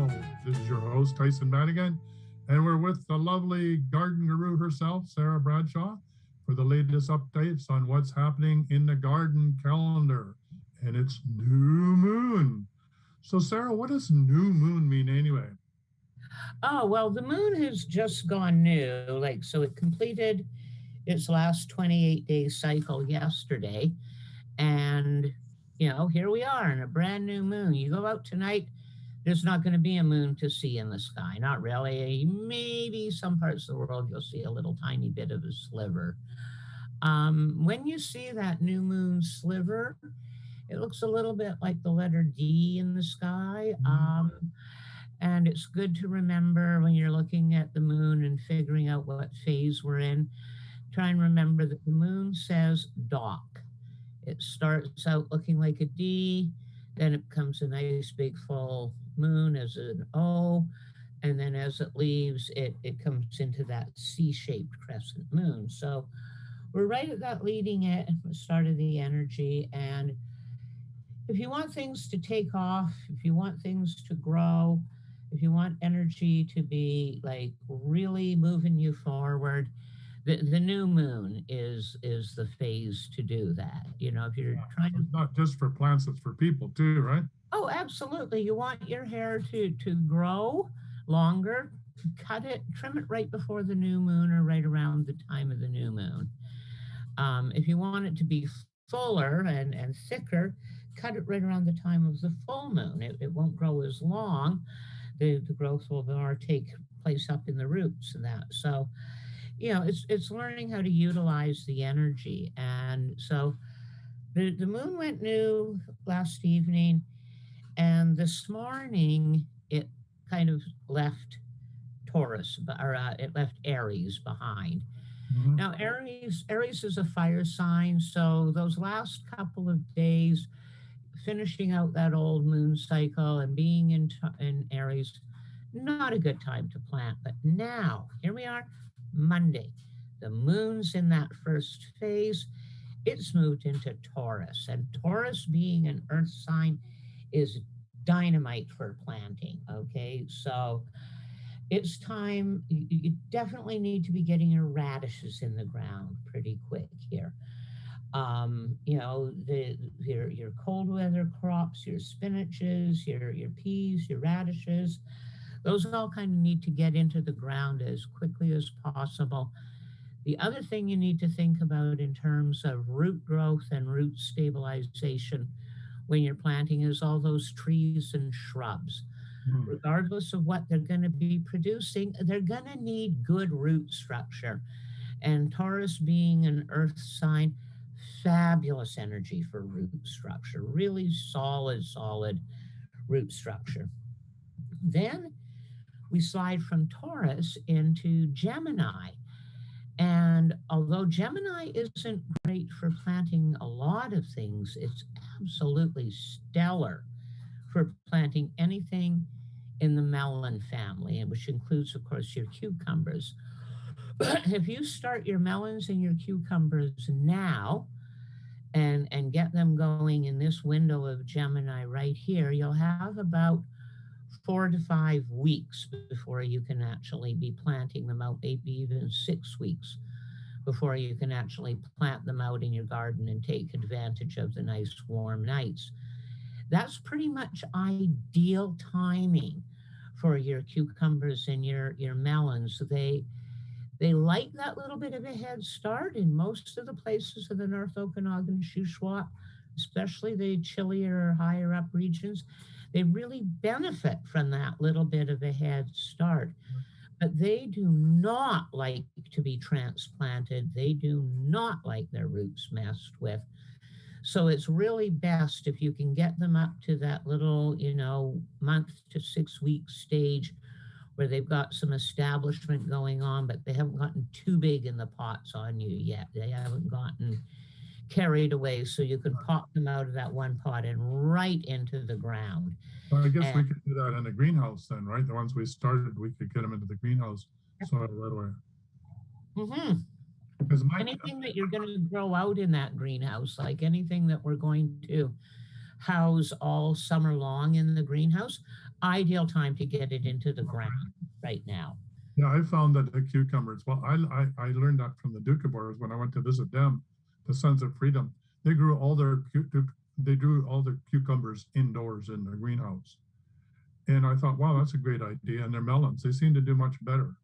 Show. This is your host, Tyhson Banighen, and we're with the lovely garden guru herself, Sarah Bradshaw, for the latest updates on what's happening in the garden calendar. And it's new moon. So, Sarah, what does new moon mean anyway? Oh, well, the moon has just gone new. So it completed its last 28-day cycle yesterday. And, here we are in a brand new moon. You go out tonight, there's not going to be a moon to see in the sky. Not really. Maybe some parts of the world you'll see a little tiny bit of a sliver. When you see that new moon sliver, it looks a little bit like the letter D in the sky. And it's good to remember when you're looking at the moon and figuring out what phase we're in, try and remember that the moon says dock. It starts out looking like a D, then it becomes a nice big full moon as an O, and then as it leaves, it comes into that C-shaped crescent moon. So we're right at that leading it, start of the energy. And if you want things to take off, if you want things to grow, if you want energy to be like really moving you forward, the new moon is the phase to do that. If you're trying to... It's not just for plants, it's for people too, right? Oh, absolutely. You want your hair to grow longer, cut it, trim it right before the new moon or right around the time of the new moon. If you want it to be fuller and thicker, cut it right around the time of the full moon. It won't grow as long. The growth will more take place up in the roots and that. So, it's learning how to utilize the energy. And so the moon went new last evening, and this morning it kind of left Taurus, or it left Aries behind. Mhm. Now, Aries is a fire sign, so those last couple of days, finishing out that old moon cycle and being in Aries, not a good time to plant. But now, here we are, Monday. The moon's in that first phase. It's moved into Taurus, and Taurus, being an earth sign, is dynamite for planting. Okay, so it's time. You definitely need to be getting your radishes in the ground pretty quick here. Your cold weather crops, your spinaches, your peas, your radishes, those all kind of need to get into the ground as quickly as possible. The other thing you need to think about in terms of root growth and root stabilization when you're planting is all those trees and shrubs. Mhm. Regardless of what they're going to be producing, they're going to need good root structure. And Taurus, being an earth sign, fabulous energy for root structure, really solid root structure. Then we slide from Taurus into Gemini. And although Gemini isn't great for planting a lot of things, it's absolutely stellar for planting anything in the melon family, which includes, of course, your cucumbers. If you start your melons and your cucumbers now and get them going in this window of Gemini right here, you'll have about 4 to 5 weeks before you can actually be planting them out, maybe even 6 weeks before you can actually plant them out in your garden and take advantage of the nice warm nights. That's pretty much ideal timing for your cucumbers and your melons. They like that little bit of a head start in most of the places of the North Okanagan Shuswap, especially the chillier or higher up regions. They really benefit from that little bit of a head start. But they do not like to be transplanted. They do not like their roots messed with. So it's really best if you can get them up to that little, month to 6 week stage where they've got some establishment going on, but they haven't gotten too big in the pots on you yet. They haven't gotten carried away, so you can pop them out of that one pot and right into the ground. Well, I guess we And could do that in the greenhouse then, right? The ones we started, we could get them into the greenhouse soil right away. mhm, Because my anything that you're going to grow out in that greenhouse, like anything that we're going to house all summer long in the greenhouse, ideal time to get it into the ground right now. Yeah, I found that the cucumbers, well, I learned that from the Doukhobors when I went to visit them, the Sons of Freedom. They grew all their they grew all their cucumbers indoors in the greenhouse. And I thought, wow, that's a great idea. And their melons, they seem to do much better.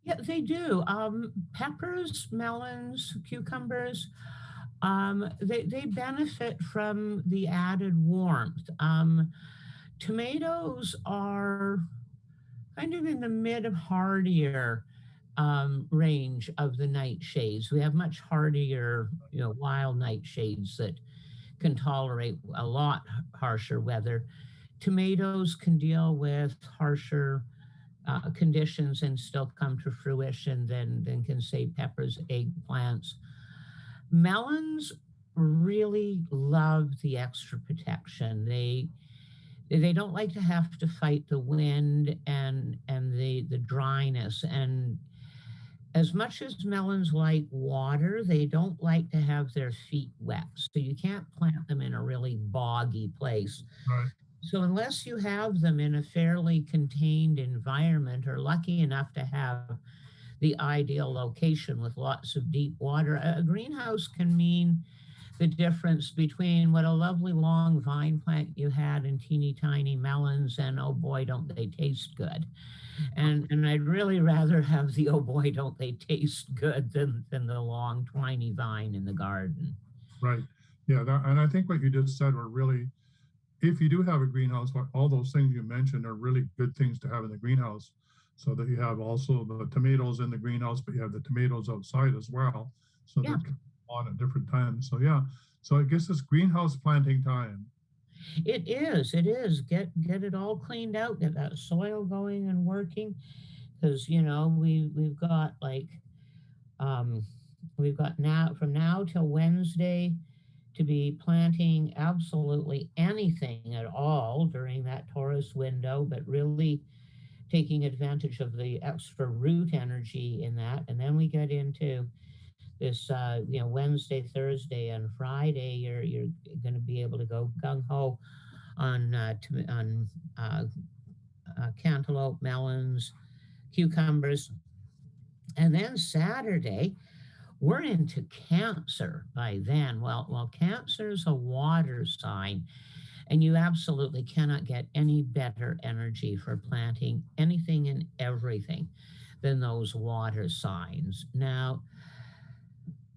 Yeah, they do. Peppers, melons, cucumbers, they benefit from the added warmth. Tomatoes are kind of in the mid hardier range of the nightshades. We have much hardier, wild nightshades that can tolerate a lot harsher weather. Tomatoes can deal with harsher conditions and still come to fruition than can say peppers, eggplants. Melons really love the extra protection. They don't like to have to fight the wind and the dryness. And as much as melons like water, they don't like to have their feet wet. So you can't plant them in a really boggy place. Right. So unless you have them in a fairly contained environment or lucky enough to have the ideal location with lots of deep water, a greenhouse can mean the difference between what a lovely long vine plant you had and teeny tiny melons and oh boy don't they taste good. And I'd really rather have the oh boy don't they taste good than the long tiny vine in the garden. Right. Yeah. And I think what you just said were really, if you do have a greenhouse, all those things you mentioned are really good things to have in the greenhouse, so that you have also the tomatoes in the greenhouse, but you have the tomatoes outside as well. So Yeah. they're on at different times. So yeah. So I guess it's greenhouse planting time. It is. Get it all cleaned out, get that soil going and working. Because we've got like we've got now from now till Wednesday to be planting absolutely anything at all during that Taurus window, but really taking advantage of the extra root energy in that. And then we get into this, Wednesday, Thursday, and Friday. You're going to be able to go gung ho on cantaloupe, melons, cucumbers, and then Saturday we're into Cancer by then. Well, Cancer is a water sign, and you absolutely cannot get any better energy for planting anything and everything than those water signs. Now,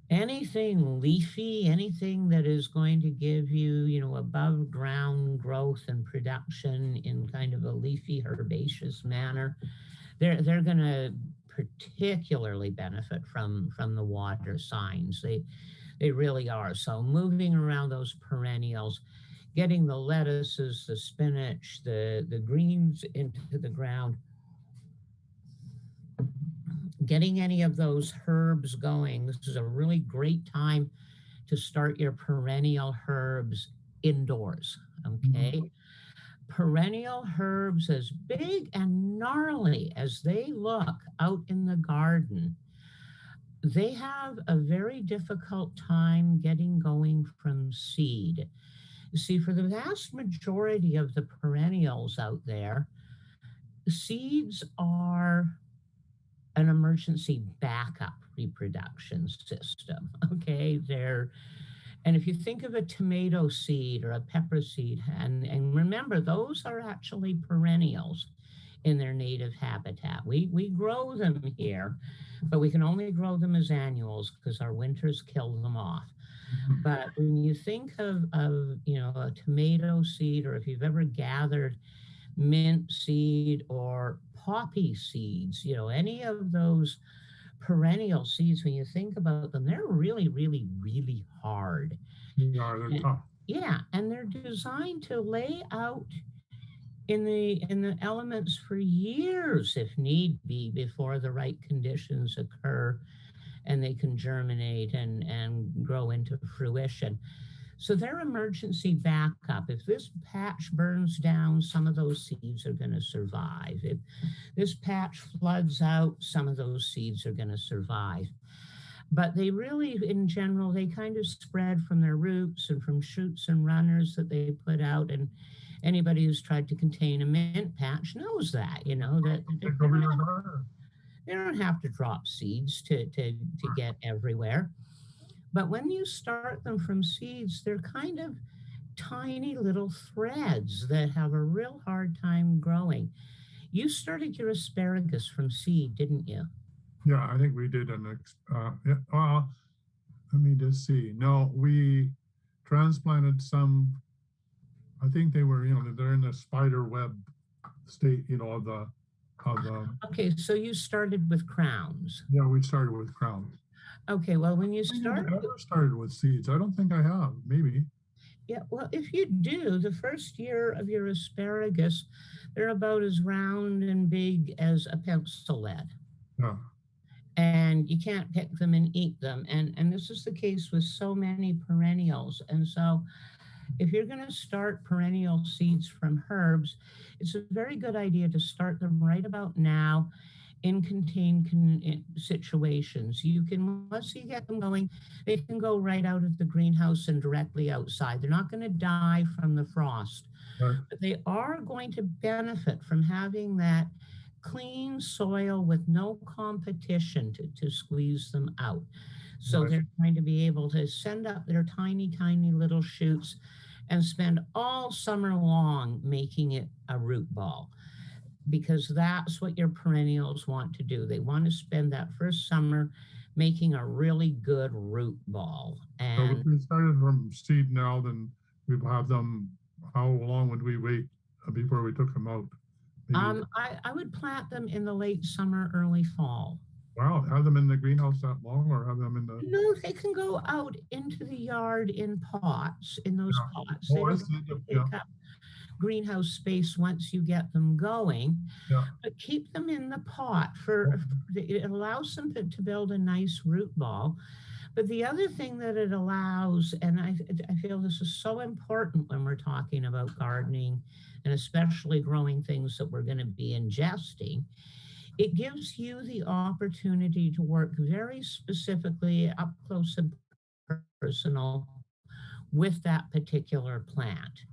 anything leafy, anything that is going to give you, above ground growth and production in kind of a leafy herbaceous manner, they're going to particularly benefit from the water signs. They really are. So moving around those perennials, getting the lettuces, the spinach, the greens into the ground, getting any of those herbs going. This is a really great time to start your perennial herbs indoors. Okay. Perennial herbs, as big and gnarly as they look out in the garden, they have a very difficult time getting going from seed. You see, for the vast majority of the perennials out there, seeds are an emergency backup reproduction system. Okay, and if you think of a tomato seed or a pepper seed, and remember, those are actually perennials in their native habitat. We grow them here, but we can only grow them as annuals because our winters kill them off. But when you think of a tomato seed, or if you've ever gathered mint seed or poppy seeds, any of those perennial seeds, when you think about them, they're really, really, really hard. Yeah, they're tough. Yeah, and they're designed to lay out in the elements for years if need be before the right conditions occur and they can germinate and grow into fruition. So they're emergency backup. If this patch burns down, some of those seeds are going to survive. If this patch floods out, some of those seeds are going to survive. But they really, in general, they kind of spread from their roots and from shoots and runners that they put out. And Anybody who's tried to contain a mint patch knows that, you know, that they Take over don't your have, garden. they don't have to drop seeds to get everywhere. But when you start them from seeds, they're kind of tiny little threads that have a real hard time growing. You started your asparagus from seed, didn't you? Yeah, I think we did yeah, let me just see. No, we transplanted some, I think they were, they're in the spider web state, of the, Okay, so you started with crowns. yeah, we started with crowns. Okay, well, when you I think I've start, ever started with seeds. I don't think I have, maybe. yeah, well, if you do, the first year of your asparagus, they're about as round and big as a pencil lead. Yeah, And you can't pick them and eat them. And this is the case with so many perennials. And so if you're going to start perennial seeds from herbs, it's a very good idea to start them right about now in situations. You can, once you get them going, they can go right out of the greenhouse and directly outside. They're not going to die from the frost, right, but they are going to benefit from having that clean soil with no competition to squeeze them out. So right. they're going to be able to send up their tiny, tiny little shoots and spend all summer long making it a root ball, because that's what your perennials want to do. They want to spend that first summer making a really good root ball. So if And we started from seed now, then we'd have them, how long would we wait before we took them out? Maybe, I would plant them in the late summer, early fall. wow, have them in the greenhouse that long or have them in the, No, they can go out into the yard in pots, in those yeah. pots. They Oh, I don't see. have to Yeah, take up greenhouse space once you get them going, yeah. but keep them in the pot Okay. it allows them to build a nice root ball. But the other thing that it allows, and I feel this is so important when we're talking about gardening and especially growing things that we're going to be ingesting, it gives you the opportunity to work very specifically up close and personal with that particular plant.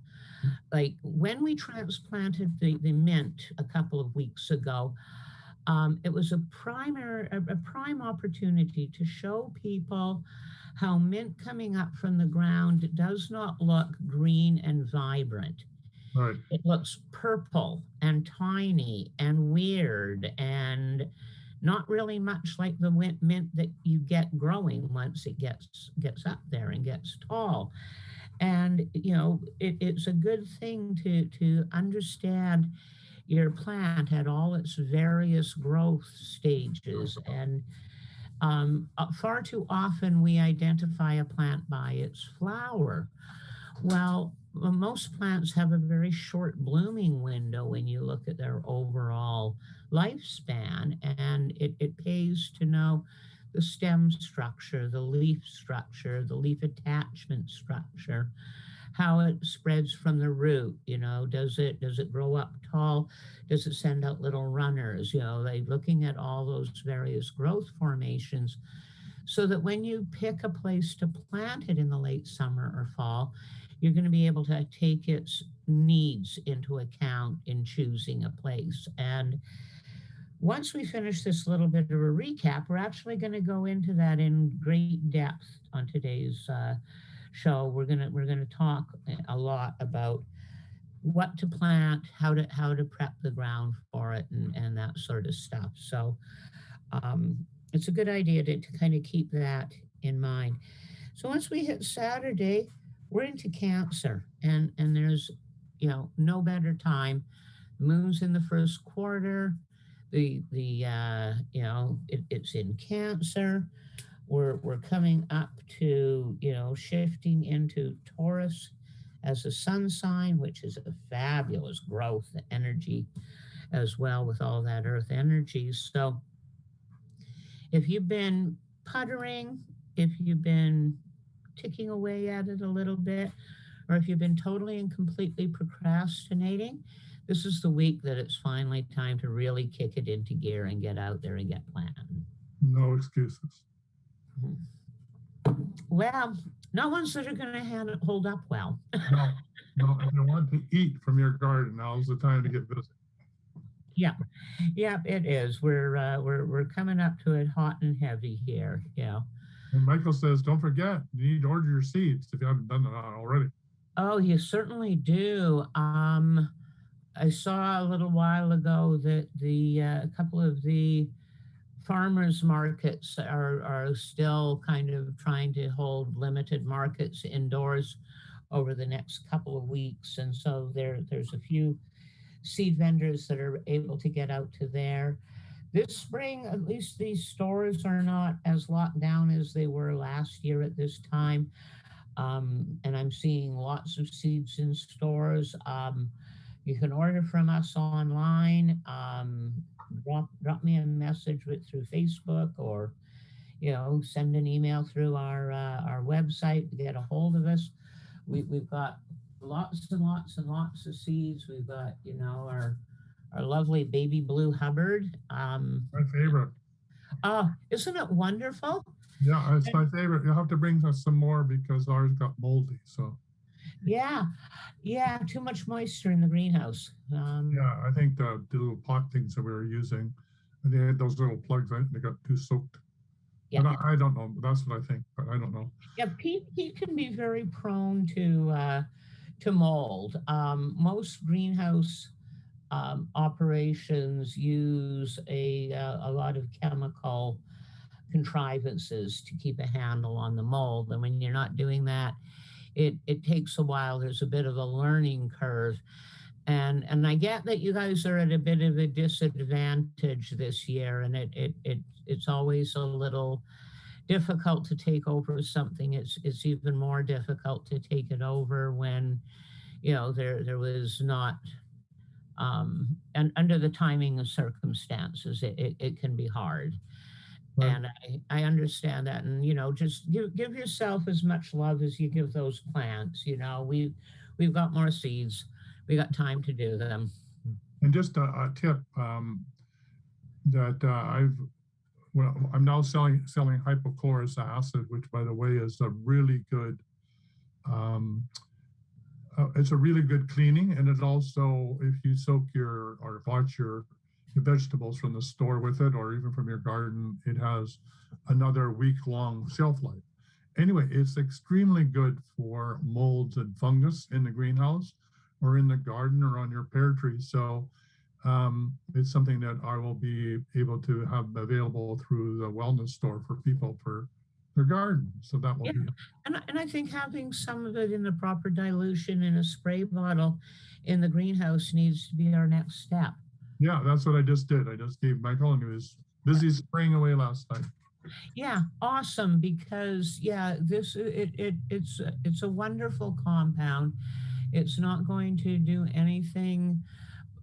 Like when we transplanted the mint a couple of weeks ago, it was a prime opportunity to show people how mint coming up from the ground does not look green and vibrant. Right, It looks purple and tiny and weird and not really much like the mint that you get growing once it gets up there and gets tall. And it's a good thing to understand your plant at all its various growth stages. And far too often we identify a plant by its flower. Well, most plants have a very short blooming window when you look at their overall lifespan, and it pays to know the stem structure, the leaf attachment structure, how it spreads from the root. Does it grow up tall? Does it send out little runners? Like looking at all those various growth formations, so that when you pick a place to plant it in the late summer or fall, you're going to be able to take its needs into account in choosing a place. And once we finish this little bit of a recap, we're actually going to go into that in great depth on today's show. We're going to talk a lot about what to plant, how to prep the ground for it, and that sort of stuff. So it's a good idea to kind of keep that in mind. So once we hit Saturday, we're into Cancer, and there's no better time. Moon's in the first quarter. It's in Cancer. We're coming up to shifting into Taurus as a sun sign, which is a fabulous growth energy as well with all that earth energy. So if you've been puttering, if you've been ticking away at it a little bit, or if you've been totally and completely procrastinating, this is the week that it's finally time to really kick it into gear and get out there and get planting. no excuses. Well, not ones that are going to hold up well. No, No, if you want to eat from your garden, now's the time to get busy. Yeah, yeah, it is. We're coming up to it hot and heavy here. Yeah. And Michael says, don't forget, you need to order your seeds if you haven't done that already. Oh, you certainly do. I saw a little while ago that the a couple of the farmers markets are still kind of trying to hold limited markets indoors over the next couple of weeks, and so there's a few seed vendors that are able to get out to there. This spring, at least these stores are not as locked down as they were last year at this time. And I'm seeing lots of seeds in stores. You can order from us online. Drop me a message through Facebook, or send an email through our website to get a hold of us. We've got lots and lots and lots of seeds. We've got our lovely baby blue Hubbard. My favorite. Oh, isn't it wonderful? Yeah, it's my favorite. You'll have to bring us some more because ours got moldy. So Yeah, yeah, too much moisture in the greenhouse. yeah, I think the little pot things that we were using, they had those little plugs. I think they got too soaked. Yeah, But I don't know. That's what I think. But I don't know. yeah. Peat can be very prone to mold. Most greenhouse operations use a lot of chemical contrivances to keep a handle on the mold, and when you're not doing that, it takes a while. There's a bit of a learning curve. And I get that you guys are at a bit of a disadvantage this year, and it's always a little difficult to take over something. It's even more difficult to take it over when there was not and under the timing of circumstances, it can be hard. Right. And I understand that. And just give yourself as much love as you give those plants. We've got more seeds. We got time to do them. And just a tip that I'm now selling hypochlorous acid, which by the way is a really good um, it's a really good cleaning, and it also, if you soak or wash your vegetables from the store with it, or even from your garden, it has another week-long shelf life. Anyway, it's extremely good for molds and fungus in the greenhouse or in the garden or on your pear tree. So it's something that I will be able to have available through the wellness store for people for their garden. So that will Yeah. be. And I think having some of it in the proper dilution in a spray bottle in the greenhouse needs to be our next step. Yeah, that's what I just did. I just gave Michael, and he was busy spraying away last night. Yeah, awesome. Because it's a wonderful compound. It's not going to do anything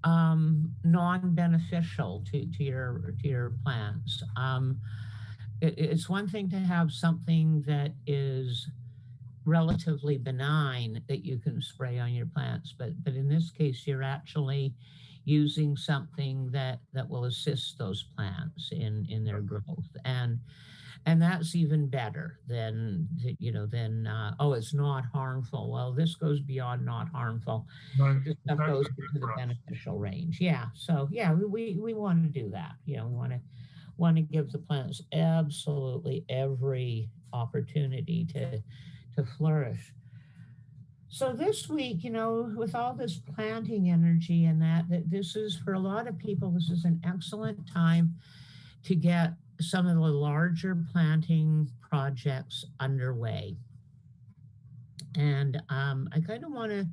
non-beneficial to your plants. It's one thing to have something that is relatively benign that you can spray on your plants, but in this case, you're actually using something that will assist those plants in their growth, and that's even better than oh, it's not harmful. Well, this goes beyond not harmful. Right. This It's stuff goes actually good into the for us. beneficial range. Yeah. So yeah, we want to do that. We want to give the plants absolutely every opportunity to flourish. So this week, with all this planting energy and that this is, for a lot of people, this is an excellent time to get some of the larger planting projects underway. And I kind of want to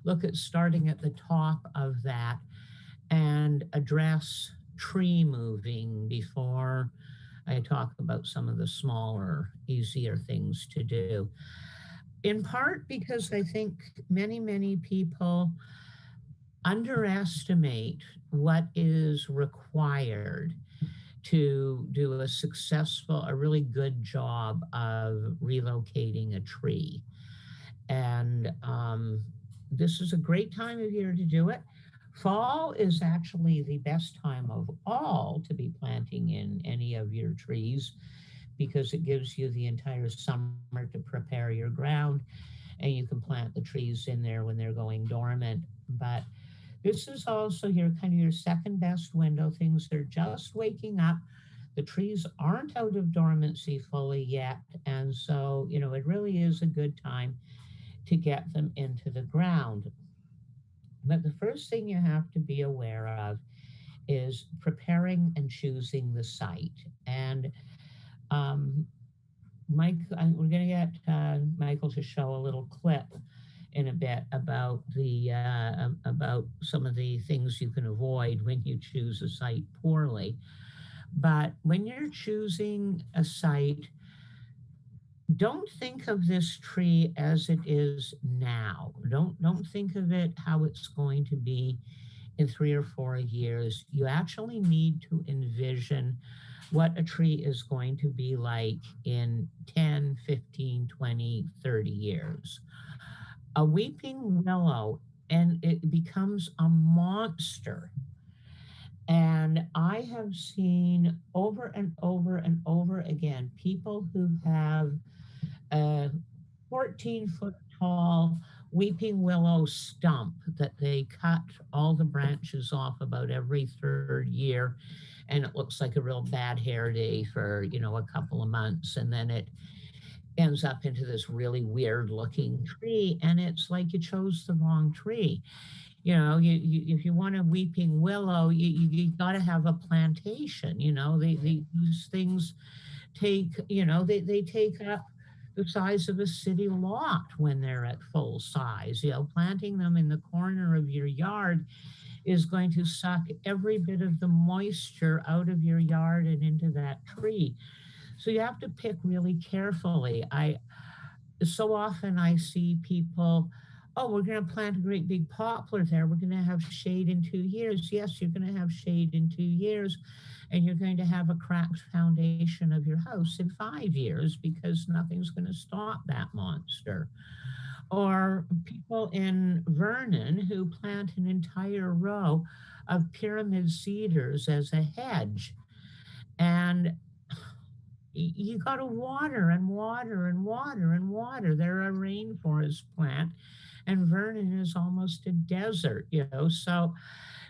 look at starting at the top of that and address tree moving before I talk about some of the smaller, easier things to do. In part because I think many people underestimate what is required to do a really good job of relocating a tree. And this is a great time of year to do it. Fall is actually the best time of all to be planting in any of your trees because it gives you the entire summer to prepare your ground. and you can plant the trees in there when they're going dormant. But this is also your kind of your second best window. Things are just waking up. The trees aren't out of dormancy fully yet. And so, it really is a good time to get them into the ground. But the first thing you have to be aware of is preparing and choosing the site. And um, we're going to get Michael to show a little clip in a bit about about some of the things you can avoid when you choose a site poorly. But when you're choosing a site, don't think of this tree as it is now. Don't think of it how it's going to be in 3 or 4 years. You actually need to envision what a tree is going to be like in 10, 15, 20, 30 years. A weeping willow, and it becomes a monster. And I have seen over and over and over again people who have a 14-foot tall weeping willow stump that they cut all the branches off about every third year. And it looks like a real bad hair day for, a couple of months. And then it ends up into this really weird looking tree. And it's like you chose the wrong tree. If you want a weeping willow, you got to have a plantation. These things take, they take up the size of a city lot when they're at full size. Planting them in the corner of your yard is going to suck every bit of the moisture out of your yard and into that tree. So you have to pick really carefully. So often I see people, oh, we're going to plant a great big poplar there. We're going to have shade in 2 years. Yes, you're going to have shade in 2 years, and you're going to have a cracked foundation of your house in 5 years because nothing's going to stop that monster. Or people in Vernon who plant an entire row of pyramid cedars as a hedge. And you got to water and water and water and water. They're a rainforest plant, and Vernon is almost a desert, So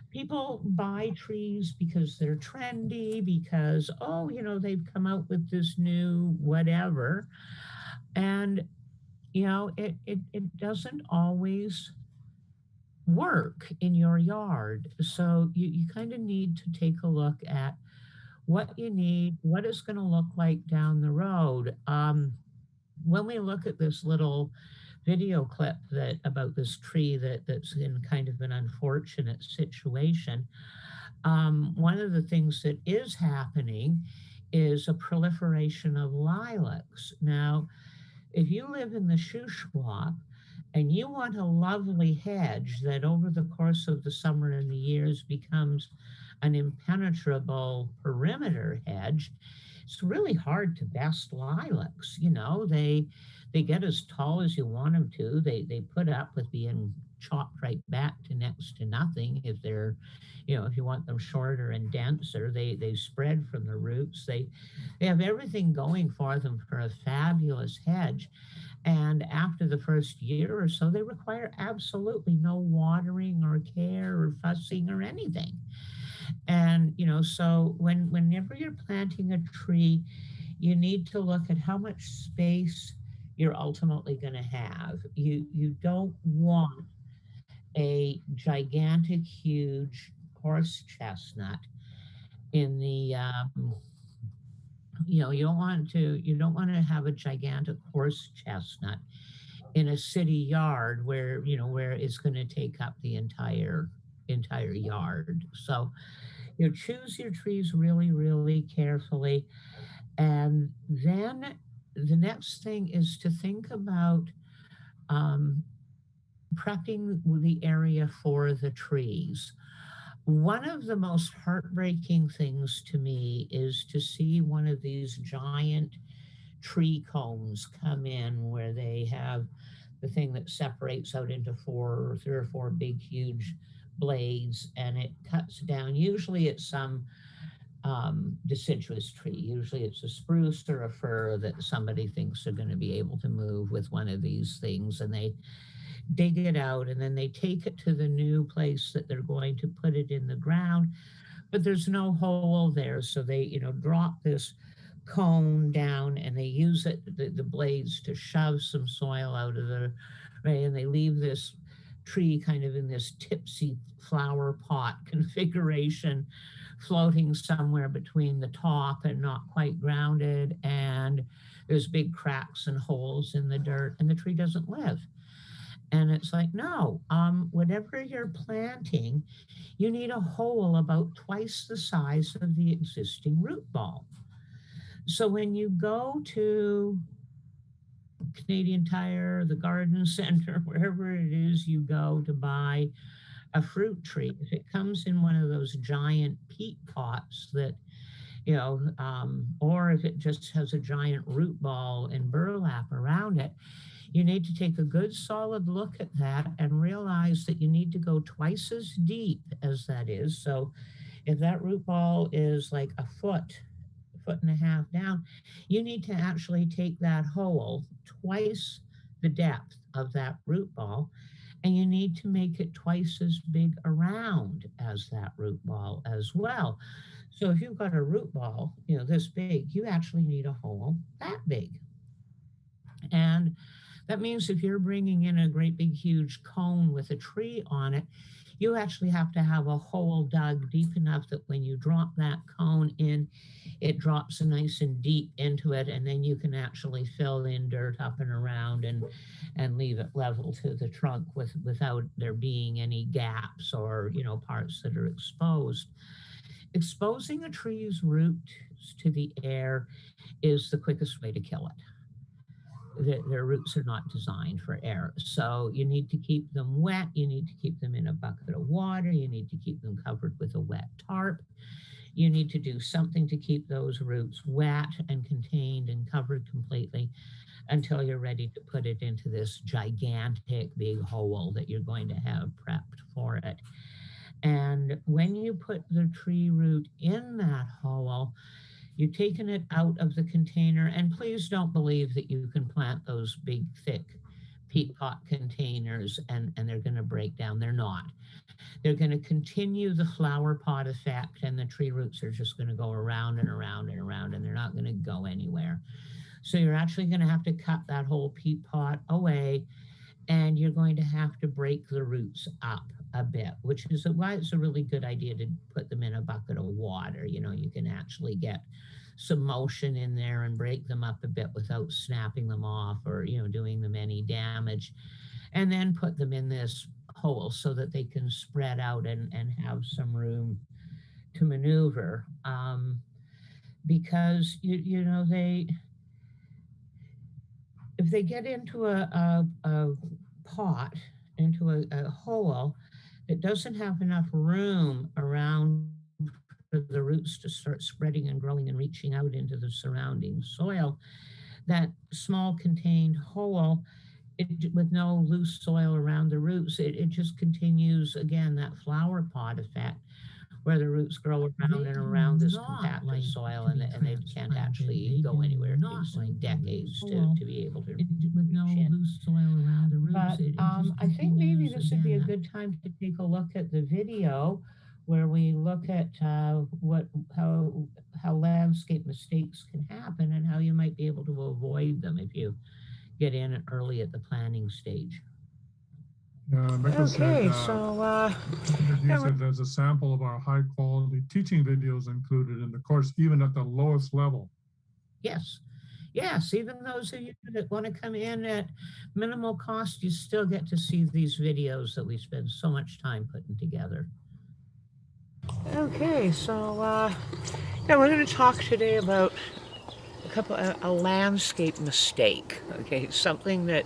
people buy trees because they're trendy, because, oh, they've come out with this new whatever. And, it doesn't always work in your yard. So you kind of need to take a look at what you need, what it's going to look like down the road. When we look at this little video clip about this tree that's in kind of an unfortunate situation, one of the things that is happening is a proliferation of lilacs. Now, if you live in the Shuswap and you want a lovely hedge that over the course of the summer and the years becomes an impenetrable perimeter hedge, it's really hard to best lilacs. They get as tall as you want them to. They put up with being chopped right back to next to nothing. If you want them shorter and denser, they spread from the roots. They have everything going for them for a fabulous hedge. And after the first year or so, they require absolutely no watering or care or fussing or anything. And, so whenever you're planting a tree, you need to look at how much space you're ultimately going to have. You don't want a gigantic, huge horse chestnut in the you don't want to have a gigantic horse chestnut in a city yard where it's going to take up the entire yard. So choose your trees really, really carefully. And then the next thing is to think about um, prepping the area for the trees. One of the most heartbreaking things to me is to see one of these giant tree cones come in where they have the thing that separates out into 3 or 4 big, huge blades, and it cuts down. Usually it's some deciduous tree. Usually it's a spruce or a fir that somebody thinks are going to be able to move with one of these things, and they dig it out and then they take it to the new place that they're going to put it in the ground, but there's no hole there, so they, drop this cone down and they use the blades to shove some soil out of the right, and they leave this tree kind of in this tipsy flower pot configuration, floating somewhere between the top and not quite grounded, and there's big cracks and holes in the dirt, and the tree doesn't live. And it's like, no, whatever you're planting, you need a hole about twice the size of the existing root ball. So when you go to Canadian Tire, the garden center, wherever it is you go to buy a fruit tree, if it comes in one of those giant peat pots that, or if it just has a giant root ball and burlap around it, you need to take a good solid look at that and realize that you need to go twice as deep as that is. So if that root ball is like a foot and a half down, you need to actually take that hole twice the depth of that root ball, and you need to make it twice as big around as that root ball as well. So if you've got a root ball, this big, you actually need a hole that big. And that means if you're bringing in a great big huge cone with a tree on it, you actually have to have a hole dug deep enough that when you drop that cone in, it drops nice and deep into it, and then you can actually fill in dirt up and around and leave it level to the trunk without there being any gaps or parts that are exposed. Exposing a tree's roots to the air is the quickest way to kill it. Their roots are not designed for air. So you need to keep them wet. You need to keep them in a bucket of water. You need to keep them covered with a wet tarp. You need to do something to keep those roots wet and contained and covered completely until you're ready to put it into this gigantic big hole that you're going to have prepped for it. And when you put the tree root in that hole, you've taken it out of the container, and please don't believe that you can plant those big, thick peat pot containers and they're going to break down. They're not. They're going to continue the flower pot effect, and the tree roots are just going to go around and around and around, and they're not going to go anywhere. So you're actually going to have to cut that whole peat pot away, and you're going to have to break the roots up a bit, which is why it's a really good idea to put them in a bucket of water. You can actually get some motion in there and break them up a bit without snapping them off or doing them any damage, and then put them in this hole so that they can spread out and have some room to maneuver, because they, if they get into a pot, into a hole that doesn't have enough room around for the roots to start spreading and growing and reaching out into the surrounding soil, that small contained hole, with no loose soil around the roots, it just continues, again, that flower pot effect, where the roots grow around and around this compacted soil, and they can't actually go anywhere. It takes decades to be able to with no loose soil around the roots. But I think maybe this would be a good time to take a look at the video where we look at how landscape mistakes can happen and how you might be able to avoid them if you get in early at the planning stage. Okay, so there's a sample of our high quality teaching videos included in the course, even at the lowest level. Yes, even those of you that want to come in at minimal cost, you still get to see these videos that we spend so much time putting together. Okay, so we're going to talk today about a landscape mistake. Okay, something that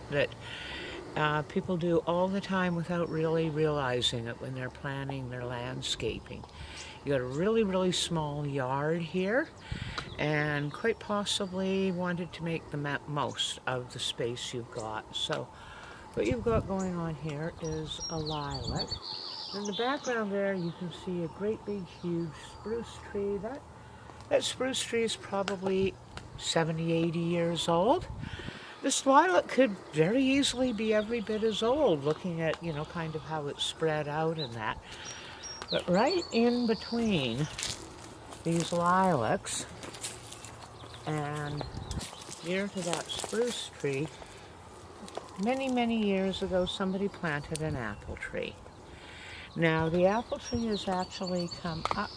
people do all the time without really realizing it when they're planning their landscaping. You got a really, really small yard here, and quite possibly wanted to make the most of the space you've got. So what you've got going on here is a lilac. In the background there, you can see a great big huge spruce tree. That spruce tree is probably 70, 80 years old. This lilac could very easily be every bit as old, looking at, you know, kind of how it's spread out and that. But right in between these lilacs and near to that spruce tree, many, many years ago, somebody planted an apple tree. Now, the apple tree has actually come up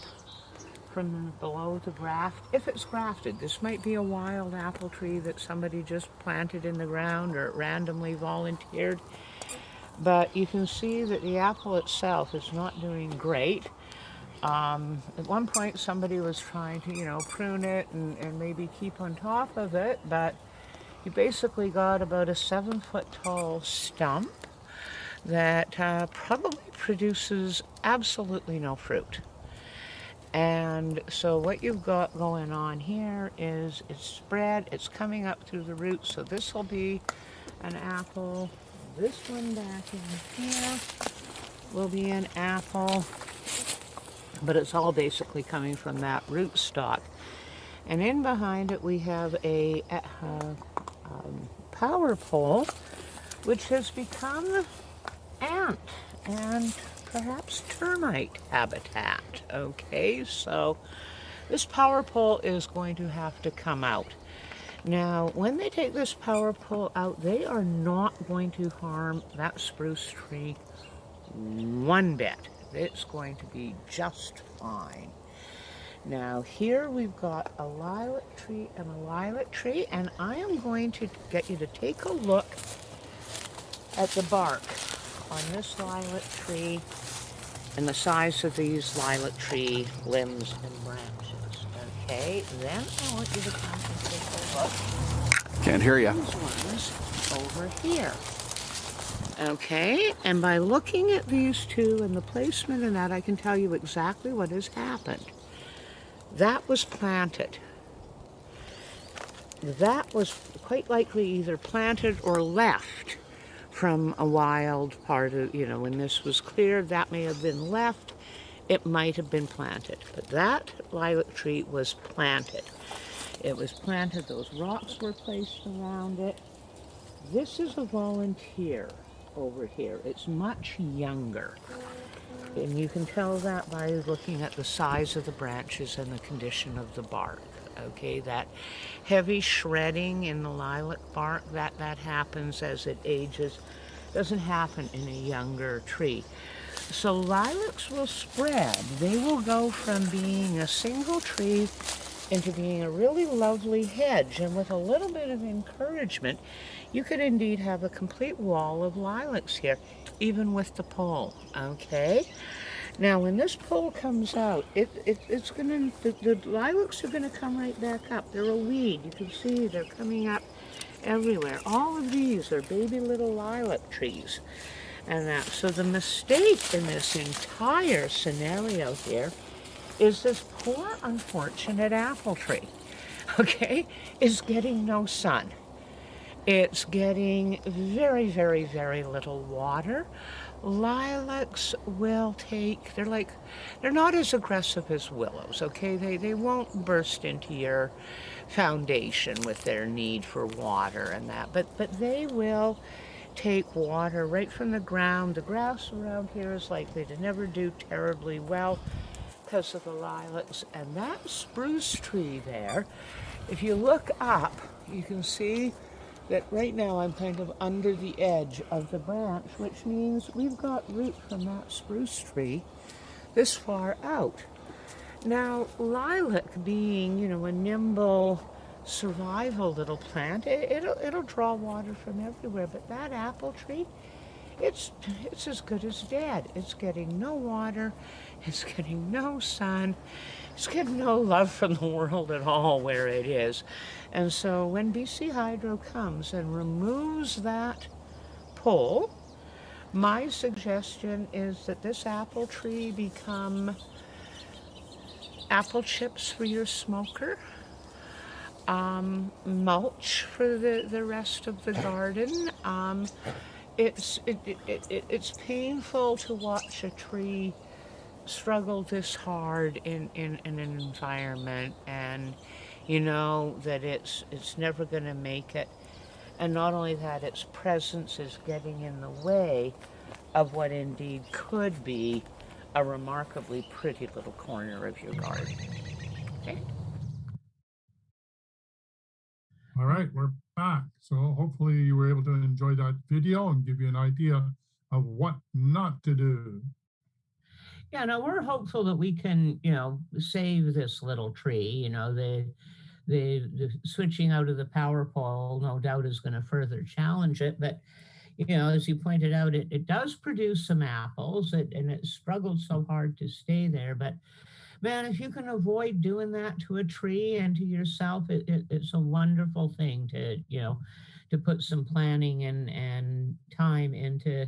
from below the graft. If it's grafted, this might be a wild apple tree that somebody just planted in the ground or randomly volunteered. But you can see that the apple itself is not doing great. At one point, somebody was trying to, you know, prune it and maybe keep on top of it, but you basically got about a 7-foot tall stump that probably produces absolutely no fruit. And so what you've got going on here is it's spread, it's coming up through the roots. So this will be an apple. This one back in here will be an apple. But it's all basically coming from that root stock. And in behind it we have a power pole, which has become ant and perhaps termite habitat. Okay, so this power pole is going to have to come out. Now, when they take this power pole out, they are not going to harm that spruce tree one bit. It's going to be just fine. Now, here we've got a lilac tree and a lilac tree, and I am going to get you to take a look at the bark on this lilac tree and the size of these lilac tree limbs and branches. Okay, then I want you to come and take a look. Can't hear you. These ones over here. Okay, and by looking at these two and the placement in that, I can tell you exactly what has happened. That was planted. That was quite likely either planted or left from a wild part of, you know, when this was cleared, that may have been left. It might have been planted. But that lilac tree was planted. It was planted, those rocks were placed around it. This is a volunteer over here. It's much younger. And you can tell that by looking at the size of the branches and the condition of the bark. Okay, that heavy shredding in the lilac bark, that happens as it ages. Doesn't happen in a younger tree. So lilacs will spread. They will go from being a single tree into being a really lovely hedge. And with a little bit of encouragement, you could indeed have a complete wall of lilacs here, even with the pole, okay? Now, when this pole comes out, it's gonna, the lilacs are gonna come right back up. They're a weed. You can see they're coming up everywhere. All of these are baby little lilac trees. And that, so the mistake in this entire scenario here is this poor, unfortunate apple tree, okay, is getting no sun. It's getting very, very, very little water. Lilacs will take, they're not as aggressive as willows, okay? They won't burst into your foundation with their need for water and that, but they will take water right from the ground. The grass around here is likely to never do terribly well because of the lilacs. And that spruce tree there, if you look up, you can see that right now I'm kind of under the edge of the branch, which means we've got root from that spruce tree this far out. Now, lilac being, you know, a nimble survival little plant, it'll draw water from everywhere, but that apple tree, it's as good as dead. It's getting no water, it's getting no sun, it's getting no love from the world at all where it is. And so when BC Hydro comes and removes that pole, my suggestion is that this apple tree become apple chips for your smoker, mulch for the rest of the garden. It's painful to watch a tree struggle this hard in an environment, and you know that it's never going to make it. And not only that, its presence is getting in the way of what indeed could be a remarkably pretty little corner of your garden. Okay? All right, we're back. So hopefully you were able to enjoy that video and give you an idea of what not to do. Yeah, no, we're hopeful that we can, save this little tree. The switching out of the power pole, no doubt, is going to further challenge it. But as you pointed out, it does produce some apples, and it struggled so hard to stay there. But man, if you can avoid doing that to a tree and to yourself, it's a wonderful thing to put some planning and time into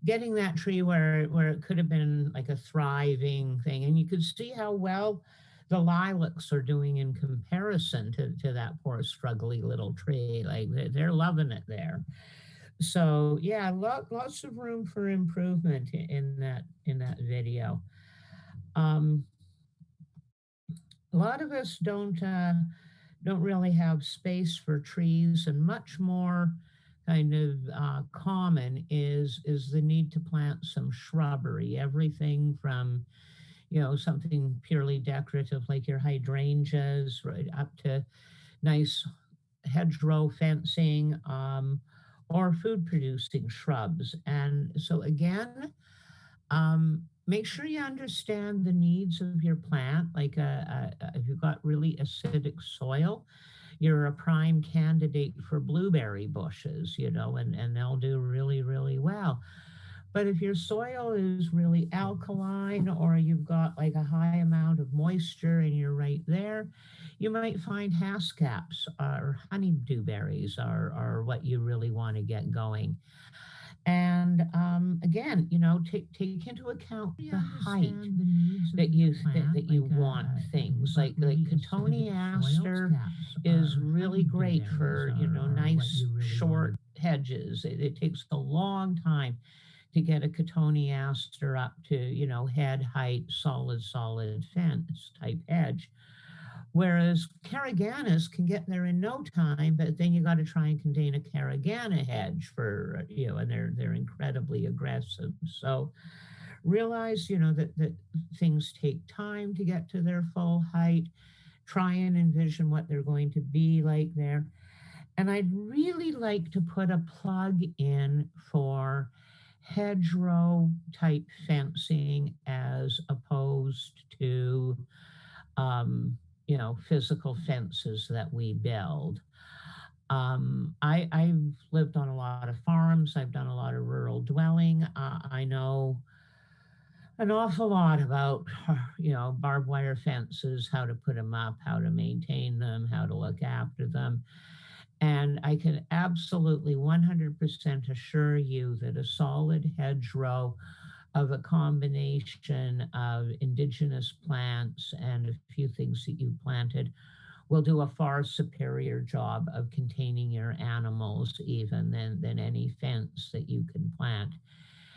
getting that tree where it could have been like a thriving thing. And you could see how well the lilacs are doing in comparison to that poor struggly little tree. Like they're loving it there. So yeah, lots of room for improvement in that video. Um, a lot of us don't really have space for trees, and much more kind of common is the need to plant some shrubbery. Everything from something purely decorative like your hydrangeas, right up to nice hedgerow fencing, or food producing shrubs. And so again, make sure you understand the needs of your plant. Like if you've got really acidic soil, you're a prime candidate for blueberry bushes, and they'll do really, really well. But if your soil is really alkaline, or you've got like a high amount of moisture and you're right there, you might find haskaps or honeydew berries are what you really want to get going. And again, take into account the height that you want things like cotoneaster is really great for nice short hedges. It takes a long time to get a cotoneaster up to head height, solid fence type hedge. Whereas Caraganas can get there in no time, but then you got to try and contain a Caragana hedge for, and they're incredibly aggressive. So realize, that things take time to get to their full height. Try and envision what they're going to be like there. And I'd really like to put a plug in for hedgerow type fencing as opposed to physical fences that we build. I've lived on a lot of farms. I've done a lot of rural dwelling. I know an awful lot about, barbed wire fences, how to put them up, how to maintain them, how to look after them. And I can absolutely 100% assure you that a solid hedgerow of a combination of indigenous plants and a few things that you planted will do a far superior job of containing your animals even than any fence that you can plant.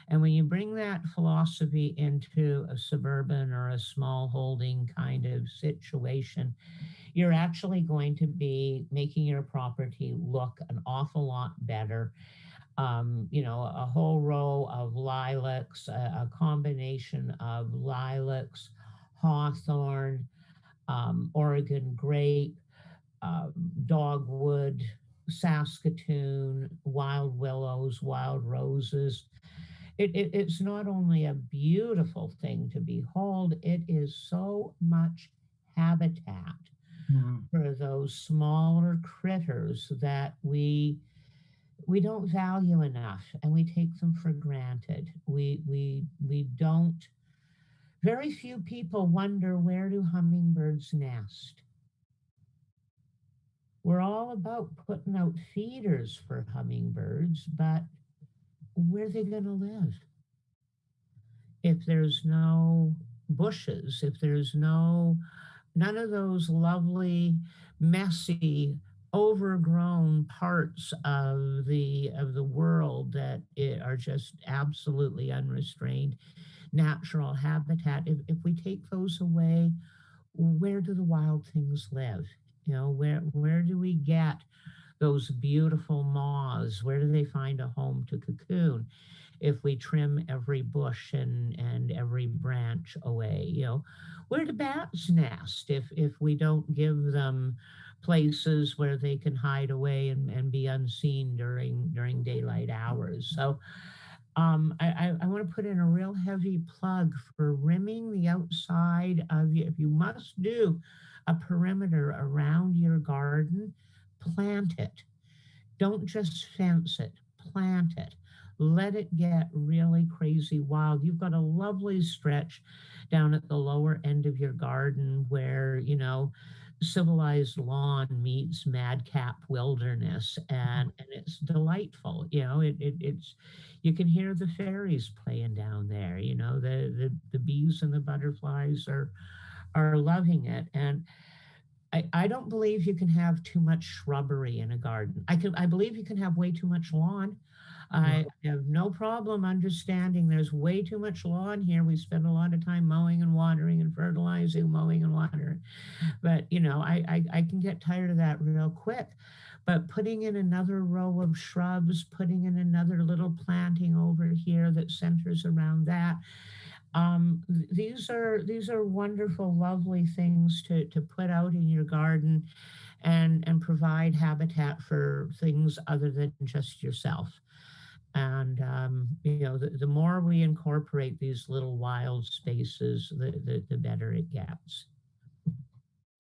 And when you bring that philosophy into a suburban or a small holding kind of situation, you're actually going to be making your property look an awful lot better. A whole row of lilacs, a combination of lilacs, hawthorn, Oregon grape, dogwood, Saskatoon, wild willows, wild roses. It's not only a beautiful thing to behold, it is so much habitat for those smaller critters that we don't value enough, and we take them for granted. We don't. Very few people wonder, where do hummingbirds nest? We're all about putting out feeders for hummingbirds, but where are they going to live? If there's no bushes, if there's none of those lovely, messy, overgrown parts of the world that are just absolutely unrestrained, natural habitat. If we take those away, where do the wild things live? Where do we get those beautiful moths? Where do they find a home to cocoon if we trim every bush and every branch away? Where do bats nest if we don't give them places where they can hide away and be unseen during daylight hours? So I want to put in a real heavy plug for rimming the outside of you. If you must do a perimeter around your garden, plant it. Don't just fence it, plant it. Let it get really crazy wild. You've got a lovely stretch down at the lower end of your garden where, civilized lawn meets madcap wilderness, and it's delightful. It's you can hear the fairies playing down there. The bees and the butterflies are loving it. And I don't believe you can have too much shrubbery in a garden. I believe you can have way too much lawn. I have no problem understanding there's way too much lawn here. We spend a lot of time mowing and watering and fertilizing, mowing and watering. But I can get tired of that real quick. But putting in another row of shrubs, putting in another little planting over here that centers around that, these are wonderful, lovely things to put out in your garden and provide habitat for things other than just yourself. And the more we incorporate these little wild spaces, the better it gets.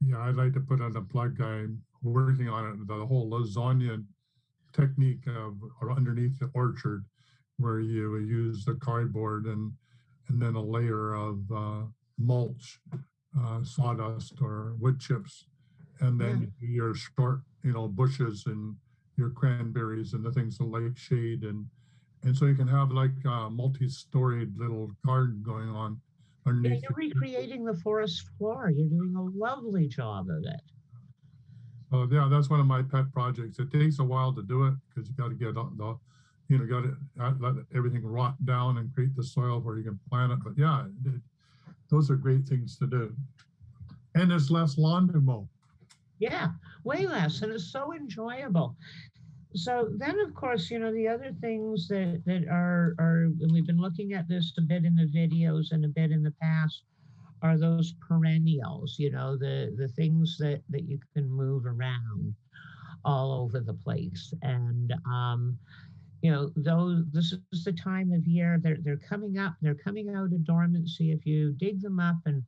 Yeah, I'd like to put on a plug. I'm working on it, the whole lasagna technique of or underneath the orchard, where you use the cardboard and then a layer of mulch, sawdust or wood chips, and Yeah. then your short, bushes and your cranberries and the things that like shade and so you can have like a multi-storied little garden going on Yeah, underneath you're the. recreating the forest floor. You're doing a lovely job of it. So yeah, that's one of my pet projects. It takes a while to do it because you got to get got to let everything rot down and create the soil where you can plant it. But yeah, those are great things to do. And there's less lawn to mow. Yeah, way less, and it's so enjoyable. So then, of course, the other things that are, and we've been looking at this a bit in the videos and a bit in the past, are those perennials, the things that you can move around all over the place. And those this is the time of year they're coming up, they're coming out of dormancy. If you dig them up and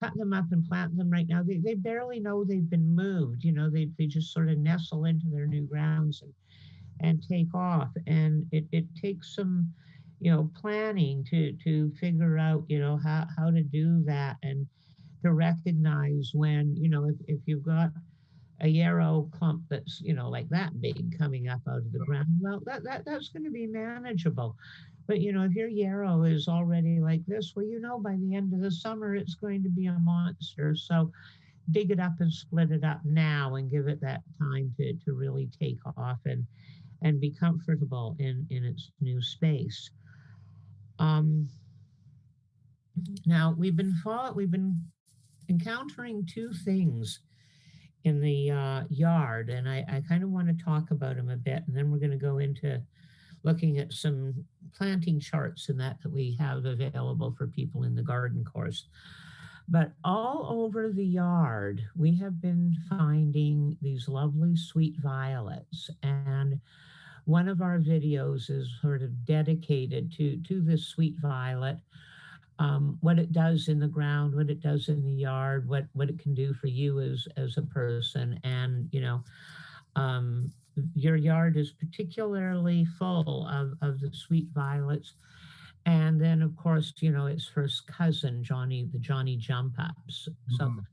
cut them up and plant them right now, they barely know they've been moved. They just sort of nestle into their new grounds and take off. And it takes some planning to figure out how to do that, and to recognize when if you've got a yarrow clump that's like that big coming up out of the ground, well that's going to be manageable. But if your yarrow is already like this, well by the end of the summer it's going to be a monster. So dig it up and split it up now and give it that time to really take off and be comfortable in its new space. um, Now we've been encountering two things in the yard, and I kind of want to talk about them a bit, and then we're going to go into looking at some planting charts and that we have available for people in the garden course. But all over the yard, we have been finding these lovely sweet violets, and one of our videos is sort of dedicated to this sweet violet, what it does in the ground, what it does in the yard, what it can do for you as a person. And um, your yard is particularly full of the sweet violets. And then of course, its first cousin, the Johnny jump ups. So Mhm.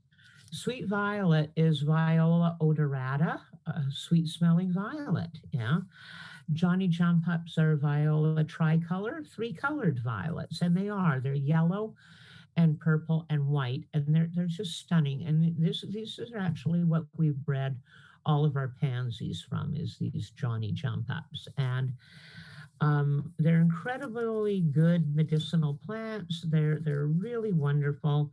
sweet violet is Viola odorata, a sweet smelling violet. Yeah. Johnny jump ups are Viola tricolor, three-colored violets, and they're yellow and purple and white, and they're just stunning. And these are actually what we've bred all of our pansies from, is these Johnny jump ups. And They're incredibly good medicinal plants. They're really wonderful,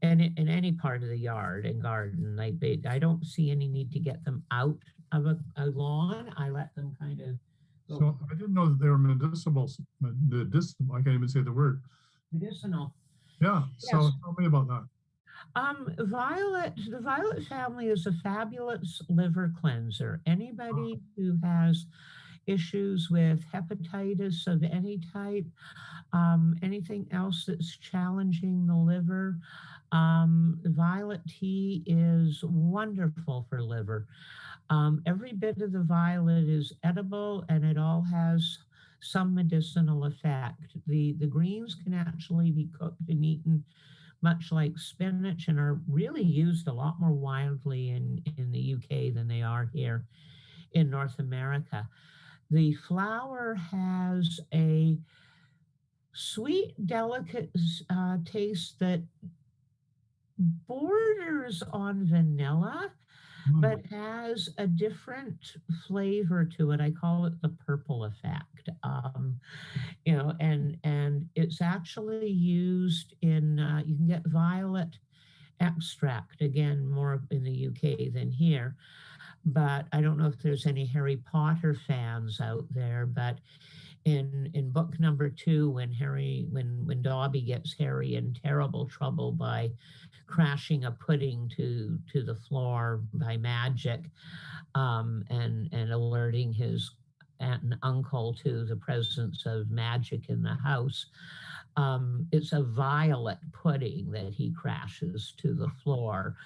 and in any part of the yard and garden, I don't see any need to get them out of a lawn. I let them kind of go So I didn't know that they were medicinal. Medicinal. I can't even say the word. medicinal. Yeah. Yes. So tell me about that. The violet family is a fabulous liver cleanser. Anybody who has issues with hepatitis of any type, anything else that's challenging the liver, violet tea is wonderful for liver. Every bit of the violet is edible and it all has some medicinal effect. The greens can actually be cooked and eaten much like spinach and are really used a lot more widely in the UK than they are here in North America. The flower has a sweet, delicate taste that borders on vanilla, but has a different flavor to it. I call it the purple effect. And it's actually used in. You can get violet extract again more in the UK than here. But I don't know if there's any Harry Potter fans out there, but in book number 2, when Dobby gets Harry in terrible trouble by crashing a pudding to the floor by magic, and alerting his aunt and uncle to the presence of magic in the house. It's a violet pudding that he crashes to the floor.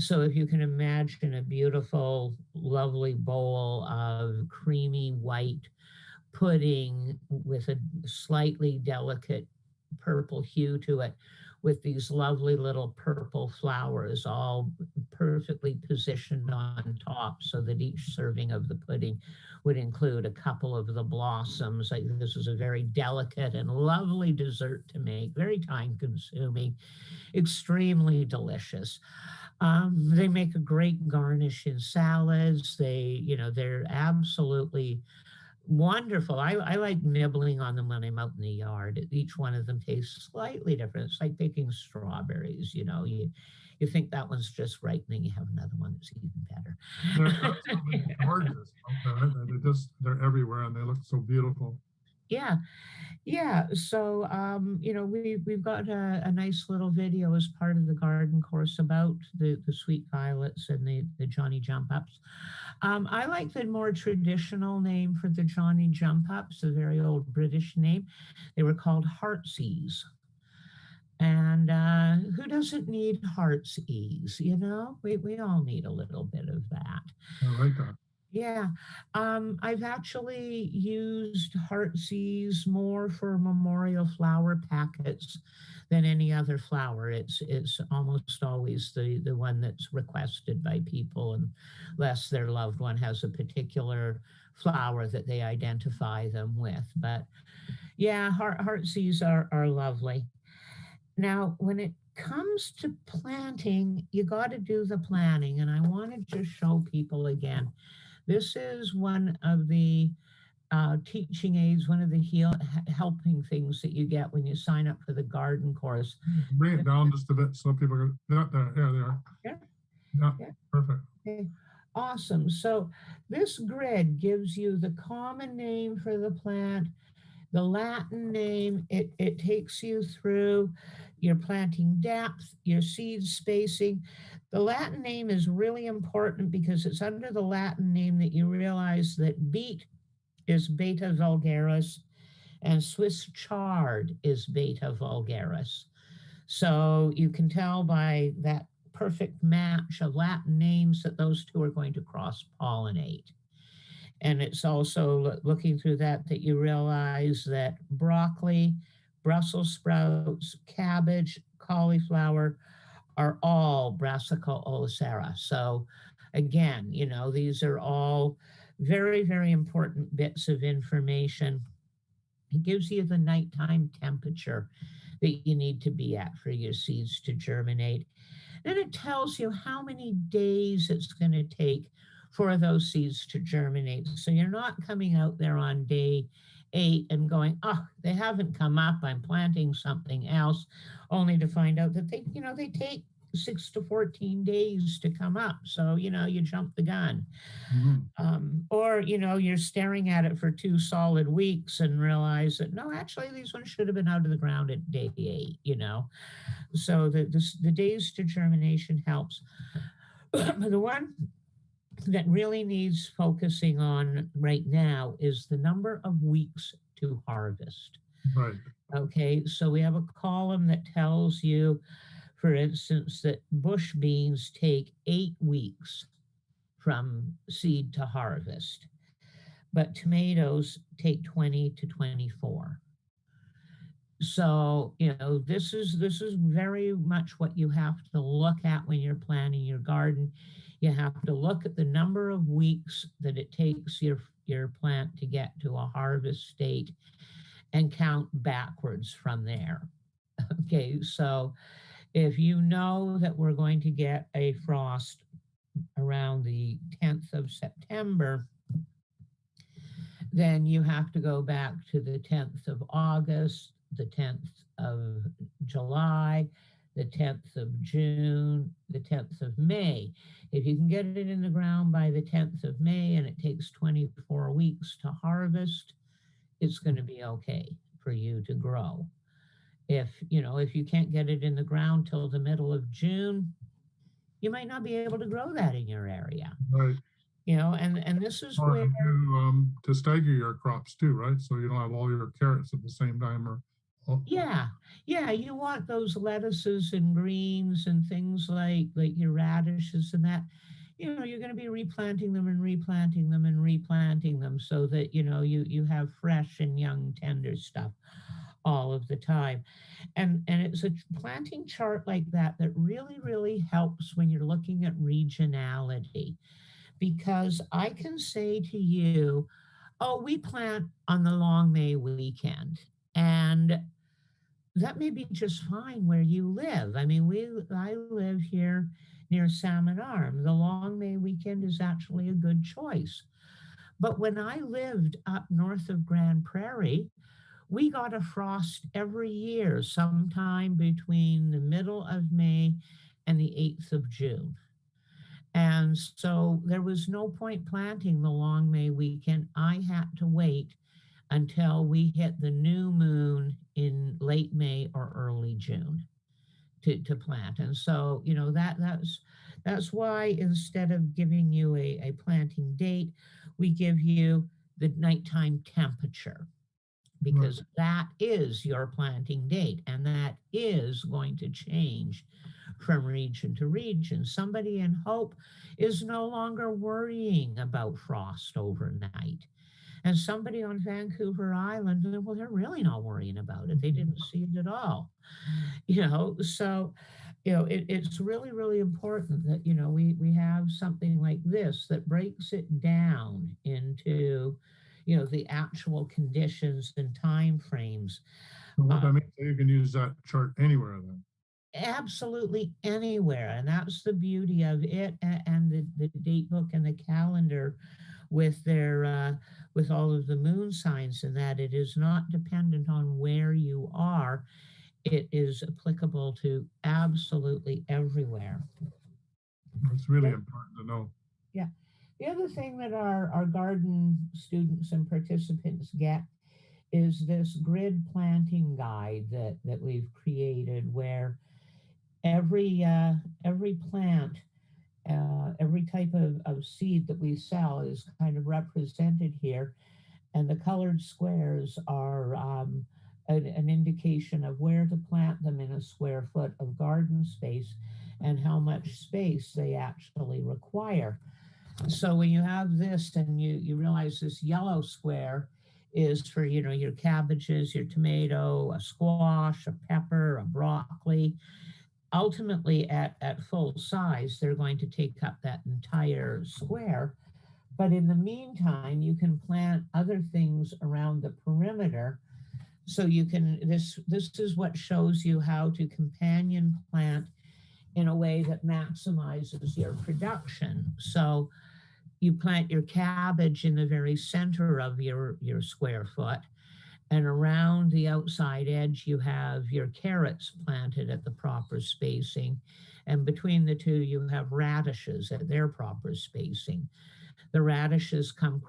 So if you can imagine a beautiful, lovely bowl of creamy white pudding with a slightly delicate purple hue to it, with these lovely little purple flowers all perfectly positioned on top so that each serving of the pudding would include a couple of the blossoms. Like, this is a very delicate and lovely dessert to make, very time consuming, extremely delicious. They make a great garnish in salads. They're absolutely wonderful. I like nibbling on them when I'm out in the yard. Each one of them tastes slightly different. It's like picking strawberries. You think that one's just right, and then you have another one that's even better. They're absolutely gorgeous. Okay. They're everywhere and they look so beautiful. Yeah, yeah. So, we've got a nice little video as part of the garden course about the sweet violets and the Johnny Jump Ups. I like the more traditional name for the Johnny Jump Ups, a very old British name. They were called Heartsease. And who doesn't need heart's ease? We all need a little bit of that. I like that. Yeah, I've actually used Heartsease more for memorial flower packets than any other flower. It's almost always the one that's requested by people, unless their loved one has a particular flower that they identify them with. But yeah, Heartsease are lovely. Now, when it comes to planting, you got to do the planning, and I wanted to show people again. This is one of the teaching aids, one of the helping things that you get when you sign up for the garden course. Bring it down just a bit so people can. Yeah, there they are. Yeah. Yeah. Perfect. Okay. Awesome. So this grid gives you the common name for the plant, the Latin name. It takes you through your planting depth, your seed spacing. The Latin name is really important because it's under the Latin name that you realize that beet is Beta vulgaris and Swiss chard is Beta vulgaris. So you can tell by that perfect match of Latin names that those two are going to cross pollinate. And it's also looking through that you realize that broccoli, Brussels sprouts, cabbage, cauliflower are all Brassica olicera. So again, these are all very, very important bits of information. It gives you the nighttime temperature that you need to be at for your seeds to germinate. Then it tells you how many days it's going to take for those seeds to germinate. So you're not coming out there on day 8 and going, oh, they haven't come up. I'm planting something else, only to find out that they take 6 to 14 days to come up. So, you jump the gun. Mhm. Or, you're staring at it for 2 solid weeks and realize that, no, actually, these ones should have been out of the ground at day 8. So the days to germination helps. The one that really needs focusing on right now is the number of weeks to harvest. Right. Okay, so we have a column that tells you, for instance, that bush beans take 8 weeks from seed to harvest, but tomatoes take 20 to 24. So, this is very much what you have to look at when you're planting your garden. You have to look at the number of weeks that it takes your plant to get to a harvest state and count backwards from there. Okay, so if you know that we're going to get a frost around the 10th of September, then you have to go back to the 10th of August, the 10th of July, the 10th of June, the 10th of May. If you can get it in the ground by the 10th of May and it takes 24 weeks to harvest, it's going to be okay for you to grow. If you can't get it in the ground till the middle of June, you might not be able to grow that in your area. Right. And this is Or where to stagger your crops too, right? So you don't have all your carrots at the same time or yeah, you want those lettuces and greens and things like your radishes and that. You're going to be replanting them and replanting them and replanting them so that you have fresh and young tender stuff all of the time. And it's a planting chart like that really, really helps when you're looking at regionality, because I can say to you, oh, we plant on the long May weekend, and that may be just fine where you live. I mean, I live here near Salmon Arm. The long May weekend is actually a good choice. But when I lived up north of Grand Prairie, we got a frost every year, sometime between the middle of May and the 8th of June. And so there was no point planting the long May weekend. I had to wait until we hit the new moon in late May or early June to plant. And so, that's why instead of giving you a planting date, we give you the nighttime temperature, right. because that is your planting date and that is going to change from region to region. Somebody in Hope is no longer worrying about frost overnight. And somebody on Vancouver Island, well, they're really not worrying about it. They didn't see it at all. So, it's really, really important that, we have something like this that breaks it down into, the actual conditions and time frames. So what that means, you can use that chart anywhere then. Absolutely anywhere. And that's the beauty of it, and the date book and the calendar with their with all of the moon signs, and that it is not dependent on where you are. It is applicable to absolutely everywhere. It's really important to know. Yeah. The other thing that our garden students and participants get is this grid planting guide that we've created, where every plant, every type of seed that we sell is kind of represented here, and the colored squares are an indication of where to plant them in a square foot of garden space and how much space they actually require. So when you have this and you realize this yellow square is for your cabbages, your tomato, a squash, a pepper, a broccoli. Ultimately, at full size, they're going to take up that entire square. But in the meantime, you can plant other things around the perimeter. So you can, this is what shows you how to companion plant in a way that maximizes your production. So you plant your cabbage in the very center of your square foot, And around the outside edge, you have your carrots planted at the proper spacing. And between the two, you have radishes at their proper spacing. The radishes come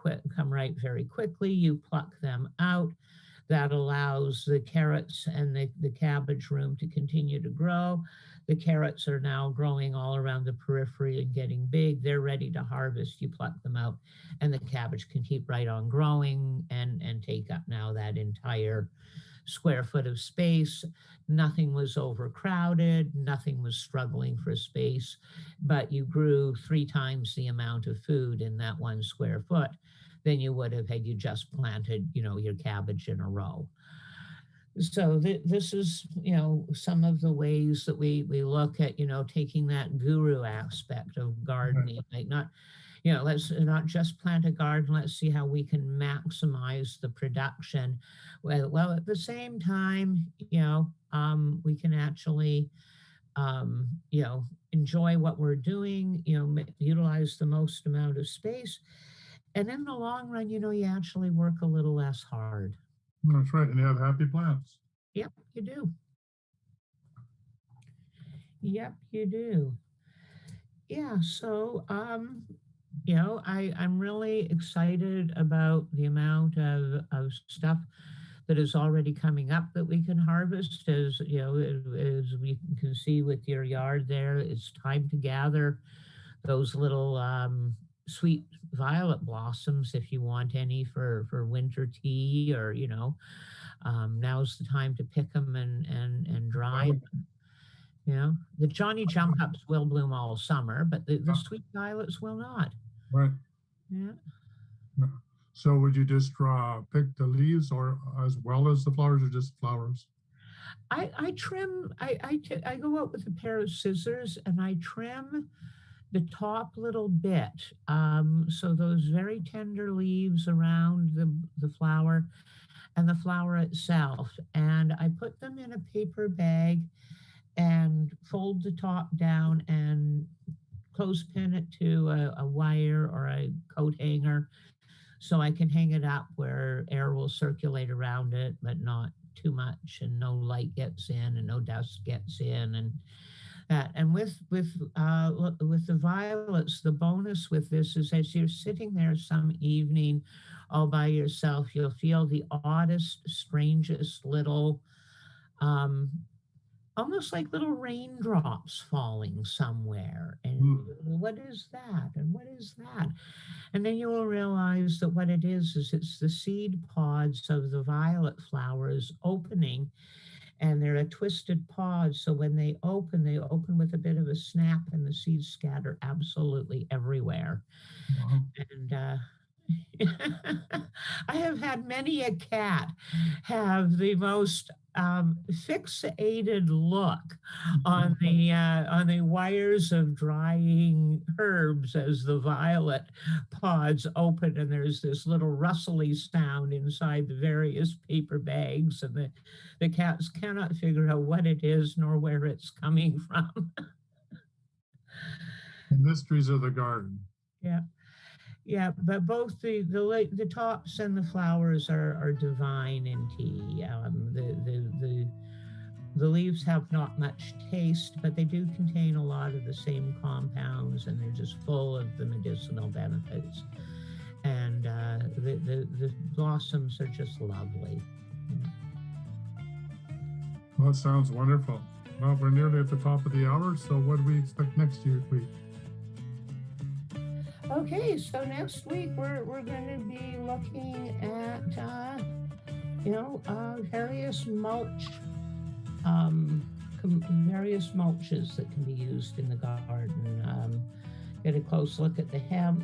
right very quickly. You pluck them out. That allows the carrots and the cabbage room to continue to grow. The carrots are now growing all around the periphery and getting big. They're ready to harvest. You pluck them out, and the cabbage can keep right on growing and take up now that entire square foot of space. Nothing was overcrowded, nothing was struggling for space, but you grew 3 times the amount of food in that 1 square foot than you would have had you just planted, your cabbage in a row. So this is, some of the ways that we look at, taking that guru aspect of gardening, like let's not just plant a garden, let's see how we can maximize the production. Well, at the same time, we can actually, enjoy what we're doing, utilize the most amount of space. And in the long run, you actually work a little less hard. That's right. And you have happy plants. Yep, you do. Yep, you do. Yeah, so I'm really excited about the amount of stuff that is already coming up that we can harvest. As as we can see with your yard there, it's time to gather those little sweet violet blossoms if you want any for winter tea, or now's the time to pick them and dry them. The Johnny Jump Ups will bloom all summer, but the sweet violets will not. Right. Yeah. So would you just pick the leaves or as well as the flowers, or just flowers? I trim, I go out with a pair of scissors and I trim the top little bit. So those very tender leaves around the flower and the flower itself. And I put them in a paper bag and fold the top down and clothespin it to a wire or a coat hanger, so I can hang it up where air will circulate around it, but not too much, and no light gets in and no dust gets in, and that. And with the violets, the bonus with this is as you're sitting there some evening all by yourself, you'll feel the oddest, strangest little almost like little raindrops falling somewhere. And what is that? And what is that? And then you will realize that what it is it's the seed pods of the violet flowers opening, and they're a twisted pod. So when they open with a bit of a snap, and the seeds scatter absolutely everywhere. Wow. And I have had many a cat have the most fixated look on the wires of drying herbs as the violet pods open, and there's this little rustly sound inside the various paper bags, and the cats cannot figure out what it is nor where it's coming from. The mysteries of the garden. Yeah. Yeah, but both the tops and the flowers are divine in tea. The leaves have not much taste, but they do contain a lot of the same compounds, and they're just full of the medicinal benefits. And the blossoms are just lovely. Well, that sounds wonderful. Well, we're nearly at the top of the hour, so what do we expect next week? Okay, so next week we're going to be looking at various mulches that can be used in the garden. Get a close look at the hemp.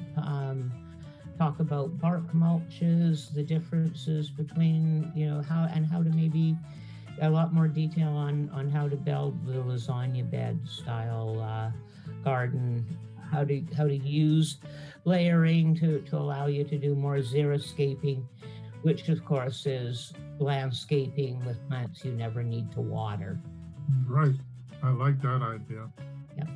Talk about bark mulches, the differences between how to maybe a lot more detail on how to build the lasagna bed style garden. How to use layering to allow you to do more xeriscaping, which of course is landscaping with plants you never need to water. Right. I like that idea. Yep.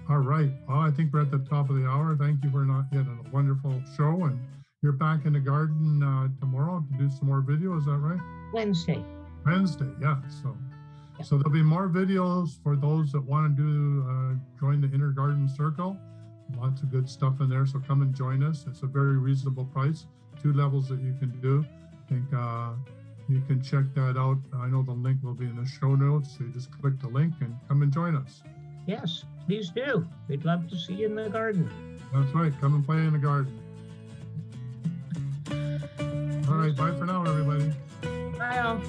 All right. Well, I think we're at the top of the hour. Thank you for not yet a wonderful show and you're back in the garden tomorrow to do some more video. Is that right? Wednesday. Wednesday, yeah. So, Yeah. so there'll be more videos for those that want to do join the Inner Garden Circle. Lots of good stuff in there. So come and join us. It's a very reasonable price. 2 levels that you can do. I think you can check that out. I know the link will be in the show notes. So you just click the link and come and join us. Yes, please do. We'd love to see you in the garden. That's right. Come and play in the garden. All right. Bye for now, everybody. Bye all.